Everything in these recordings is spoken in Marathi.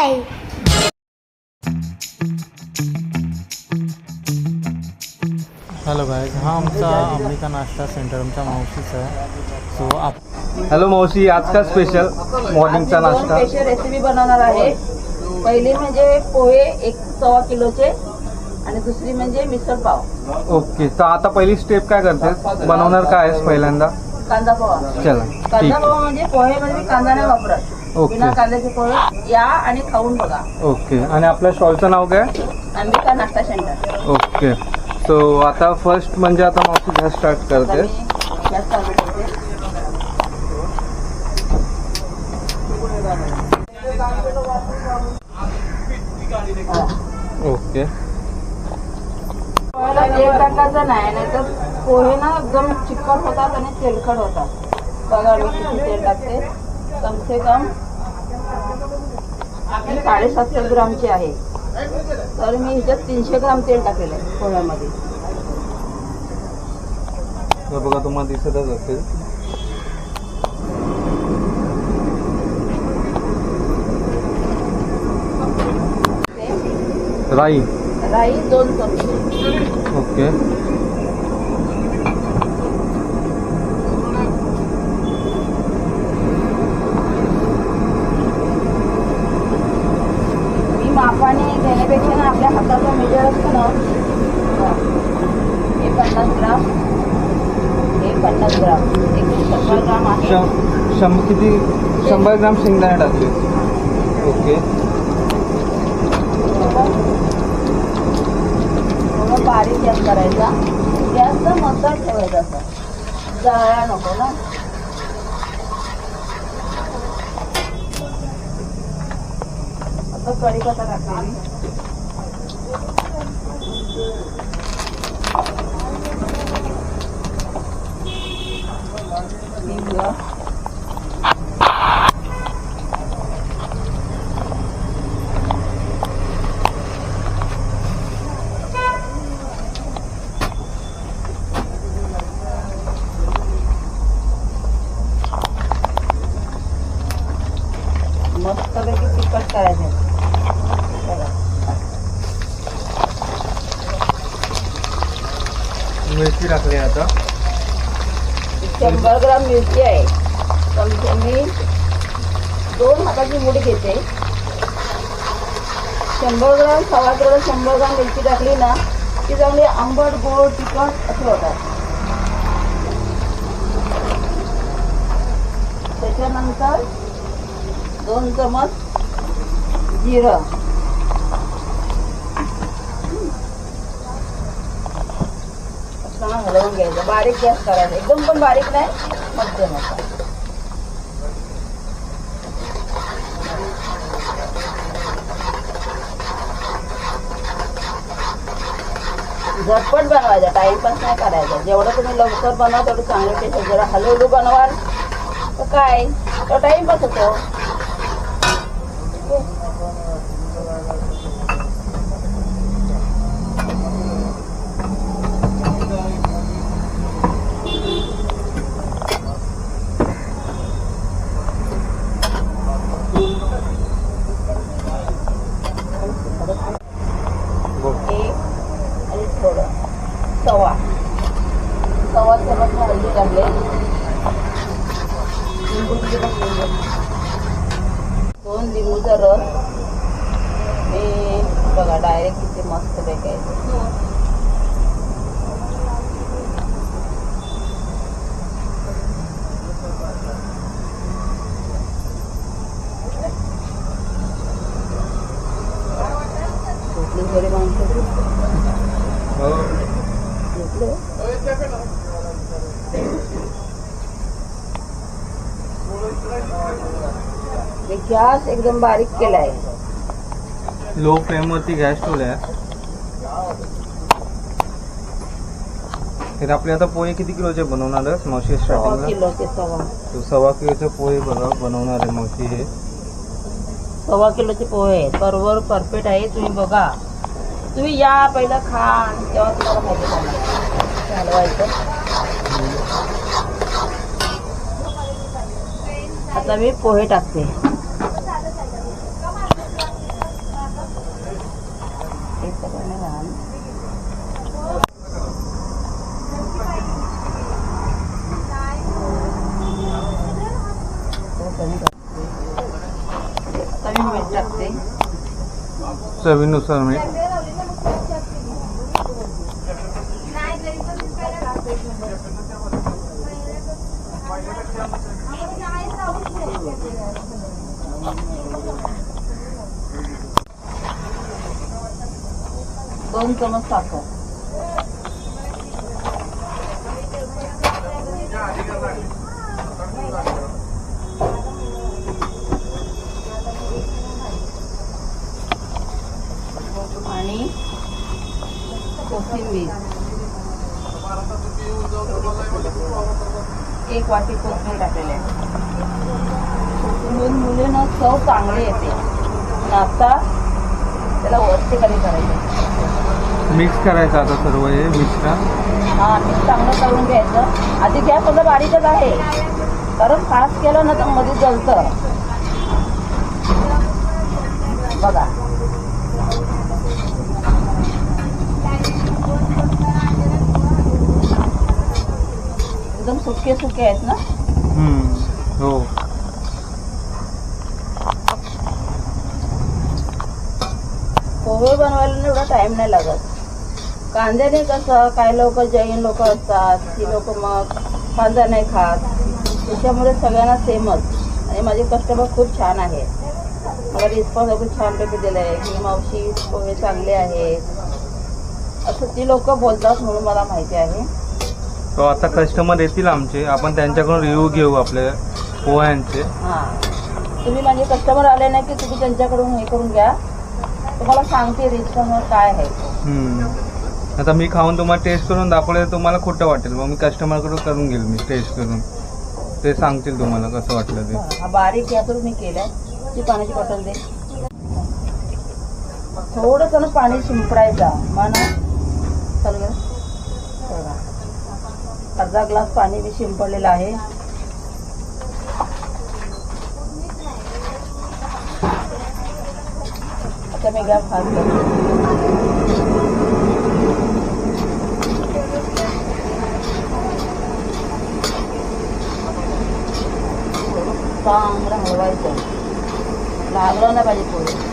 subscribe. हॅलो गाईज, हा आमचा अंबिका नाश्ता सेंटर आमच्या मावशीचा आहे. सो हॅलो मावशी, आज का स्पेशल मॉर्निंगचा नाश्ता? स्पेशल रेसिपी बनवणार आहे. पहिली म्हणजे पोहे 1.25 किलोचे आणि दुसरी म्हणजे मिसळ पाव. ओके, तर आता पहिली स्टेप काय करते? बनवणार काय आहेस पहिल्यांदा? कांदा पोहा. चला कांदा ठीक पोहा म्हणजे पोहे मध्ये मी कांदा नाही वापरत. ओके. बिना कांद्याचे पोहे या आणि खाऊन बघा. ओके, आणि आपल्या स्टॉलचं नाव काय? अंबिका नाश्ता सेंटर. ओके, सो आता फर्स्ट म्हणजे आता मावशी गॅस स्टार्ट करते. गॅस चालू करते. ओके, पोह्याला तेल टाकायचं नाही तर पोहे ना एकदम चिकट होतात आणि तेलकट होतात. बघा मी किती तेल टाकते. कम से कम 750 ग्रामची आहे, तर मी ह्याच्यात 300 ग्राम तेल टाकेल आहे पोह्यामध्ये. तर बघा तुम्हाला दिसतच असेल. राई राई 2 चमचे. ओके, मी मापाने घेण्यापेक्षा ना आपल्या हाताचा मेजर असतो ना, हे 50 ग्राम, हे 50 ग्राम, 100 ग्राम आहे. किती? 100 ग्राम शेंगदाणे टाकले. ओके, थोडं बारीक गॅस करायचा. गॅसचा मसाला ठेवायचा असा, जळायला नको ना. आता कढीपत्ता टाकला मी. हिंग, मस्तपैकी तिखट करायचं. मिरची टाकली आता. 100 ग्राम मिरची आहे. समजा मी 2 हाताची मुठी घेते. 100 ग्राम, 1.25 किलो 100 ग्राम मिरची टाकली ना की चांगली आंबट गोड तिखट असे होतात. त्याच्यानंतर 2 चमच जिरं, हलवून घ्यायचं. बारीक गॅस करायचा, एकदम पण बारीक नाही, मध्यम असा. झटपट बनवायचा, टाइमपास नाही करायचा. जेवढं तुम्ही लवकर बनवा तेवढं चांगलं टेस्ट. जरा हलवू बनवाल तर काय तो टाइमपास होतो. आणि थोडं सव्वा चमच हळदी टाकले. 2 लिंबूचा रस. हे बघा डायरेक्ट किती मस्त टाकायचं. थोडी माणसं गॅस एकदम बारीक केलाय. लो फ्लेम वरती गॅस ठेवलाय. तर आपले आता पोहे किती किलोचे बनवणार आहेस मावशी? 1.25 किलोचे. 1.25 किलोचे पोहे बनवणार आहे मावशी. हे 1.25 किलोचे पोहे आहेत. बरोबर परफेक्ट आहे. तुम्ही बघा, तुम्ही या पहिलं खा, तेव्हा तुम्हाला माहिती हलवायचं. आता मी पोहे टाकते. चवीनुसार मीठ. दोन चमच साखर. आणि कोथिंबीर 1 वाटी कोथिंबीर टाकलेली आहे. मुलींना चव चांगली येते. आणि आता त्याला वरती खाली करायचं. मिक्स करायचं आता सर्व हे मिश्रण. हा ते चांगलं करून घ्यायचं. आधी गॅस आता बारीकच आहे, कारण फास्ट केलं ना तर मध्ये जलतं बघा. एकदम सुके सुके आहेत ना. हो. पोहे बनवायला एवढा टाइम नाही लागत. कांद्याने कसं, काही लोक जैन लोक असतात, ती लोक मग कांदा नाही खात, त्याच्यामुळे सगळ्यांना सेमच. आणि माझे कस्टमर खूप छान आहेत. मला रिस्पॉन्स खूप छानपैकी दिला आहे की मावशी पोहे चांगले आहेत असं ती लोक बोलतात, म्हणून मला माहिती आहे. तो आता कस्टमर येतील आमचे, आपण त्यांच्याकडून रिव्ह्यू घेऊ आपल्या पोह्यांचे. हां, तुम्ही म्हणजे कस्टमर आले ना की तुम्ही त्यांच्याकडून हे करून घ्या, तुम्हाला सांगते रिस्पॉन्स काय आहे. आता मी खाऊन तुम्हाला टेस्ट करून दाखवले तुम्हाला खोटं वाटेल, मग मी कस्टमरकडून करून घेईल. मी टेस्ट करून ते सांगतील तुम्हाला कसं वाटलं ते. हा बारीक यातून मी केलंय. ती पाण्याची बॉटल दे. थोडंसं ना पाणी शिंपडायचं म्हणा. चल बघा, अर्धा ग्लास पाणी मी शिंपडलेलं आहे. आता मी गॅस फास्ट करते. चांगलं हलवायचं, लागलं नाही पाहिजे पोहे.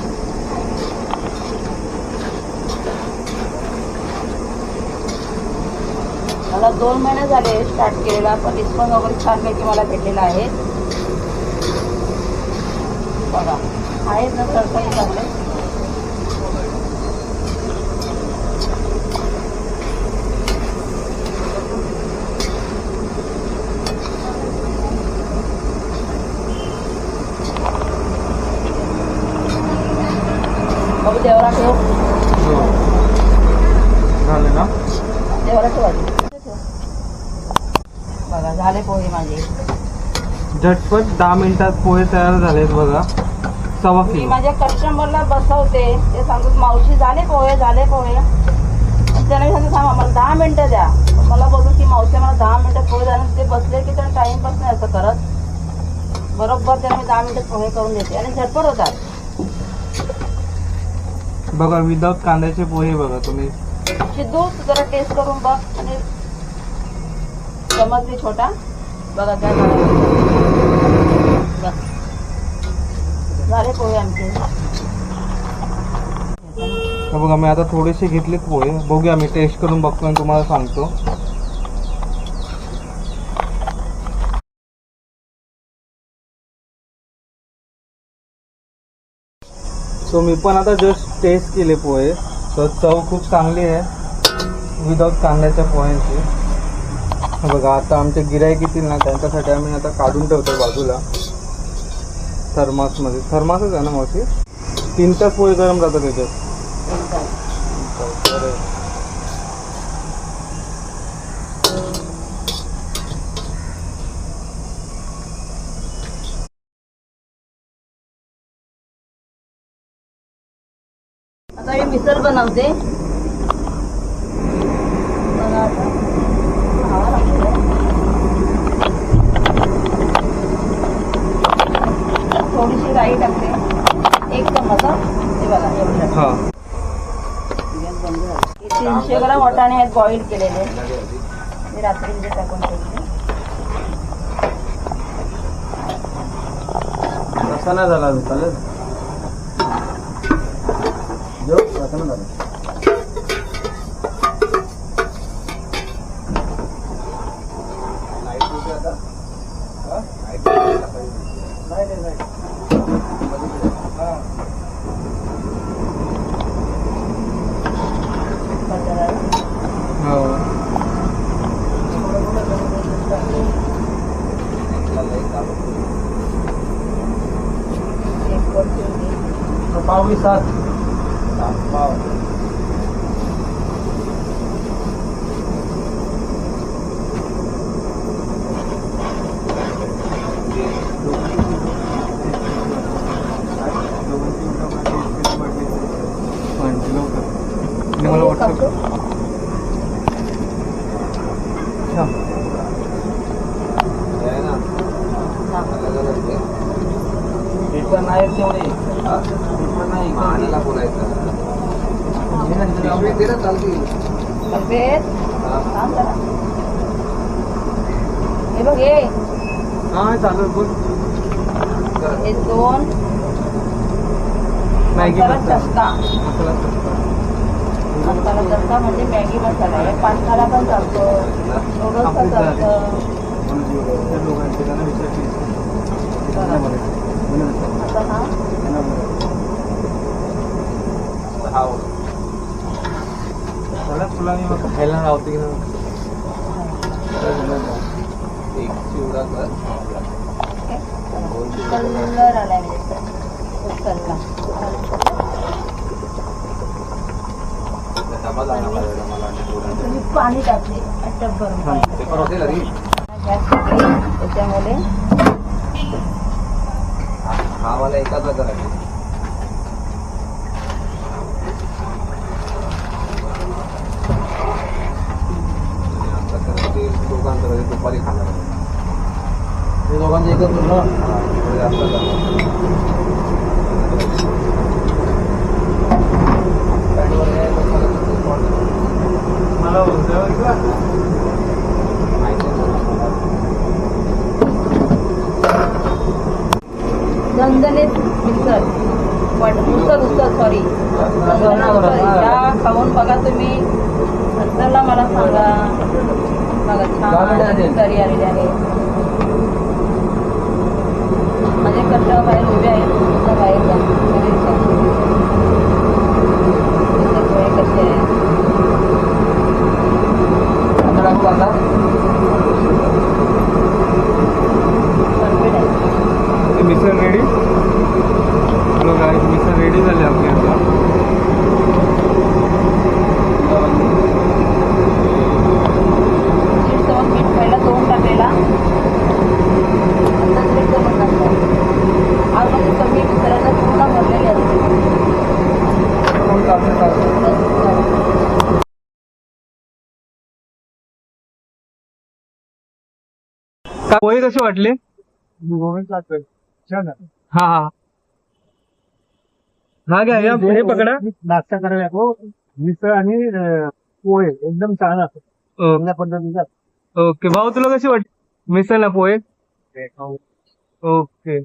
मला 2 महिने झाले स्टार्ट केलेला, पण रिस्पॉन्स वगैरे छानपैकी मला भेटलेला आहे बघा. आहेत ना सरकारी चांगले. देवरा ठेव. झाले ना. देवरा ठेवायचे बघा. झाले पोहे माझे. झटपट 10 मिनिटात पोहे तयार झालेत बघा. 1.25 मी किलो. माझ्या कस्टमरला बसवते, ते सांगतात मावशी झाले पोहे झाले पोहे. त्याने सांगते थांबा मला 10 मिनिटं द्या. मला बोलू की मावशी मला 10 मिनिटं पोहे झाले. ते बसले की त्याला टाइमपास नाही असं करत. बरोबर त्याला मी 10 मिनिटात पोहे करून देते आणि झटपट होतात बघा. विदाउट कांद्याचे पोहे बघा तुम्ही. सिद्धू जरा टेस्ट करून बघ. आणि समजली छोटा बघा काय झाले पोहे आमचे. बघा मी आता थोडेसे घेतलेत पोहे. बघूया मी टेस्ट करून बघतो आणि तुम्हाला सांगतो. सो मी पण आता जस्ट टेस्ट केले पोहे, तर चव खूप चांगली आहे विदाउट कांद्याच्या पोह्यांची. बघा आता आमचे गिराईक येतील ना, त्यांच्यासाठी आम्ही आता काढून ठेवतो बाजूला थर्मासमध्ये. थर्मासच आहे ना मावशी. 3 तास पोहे गरम राहतात त्याच्यात. आता मी मिसळ बनवते. बघा आता खावा लागते. थोडीशी राई टाकते, 1 चमचा. हे बघा एवढं. हां. 300 ग्राम वाटाणे आहेत बॉईल केलेले. मी रात्री म्हणजे टाकून ठेवले. रसा नाही झाला चालेल. पाव 7 पाव मला व्हॉट्सअप नाही तेवढे नाही मानाला बोलायचं तब्येत थांब जरा. हे बघ हे हा चालू आहे, बोल. हे 2 मॅगी मसाला मसाला चस्का. मसाला चस्का म्हणजे मॅगी मसाला आहे. पास्ताला पण चालतो, नूडल्सला चालतं. आता हा तुला मी मग खायला लावते की नाही कलर आलाय म्हणजे कलर पाणी टाकले टब्बर गॅस टाकले त्याच्यामध्ये हा मला एकाच करायचं दोघांचं दुपारी खाणार हे दोघांचं एकच मला झणझणीत मिसळ उसळ सॉरी या खाऊन बघा तुम्ही. नंतरला मला सांगा. बघा छान तरी आलेली आहे. माझे कट्ट बाहेर उभे आहेत, बाहेर जा कसे आहेत. मिसळ रेडी. हॅलो गाईज, मिसळ रेडी झाली आपली आता. मीठ पहिला 2 टाकलेला, आज म्हणजे कमी मिसळाला पूर्ण भरलेले असते. पोहे कसे वाटले? हा हा हा घ्या, हे पकडा. नाश्ता करायला हो मिसळ आणि पोहे एकदम छान असतात चांगल्या पद्धतीचा. ओके भाऊ, तुला कशी वाटली मिसळ ना पोहे? ओके.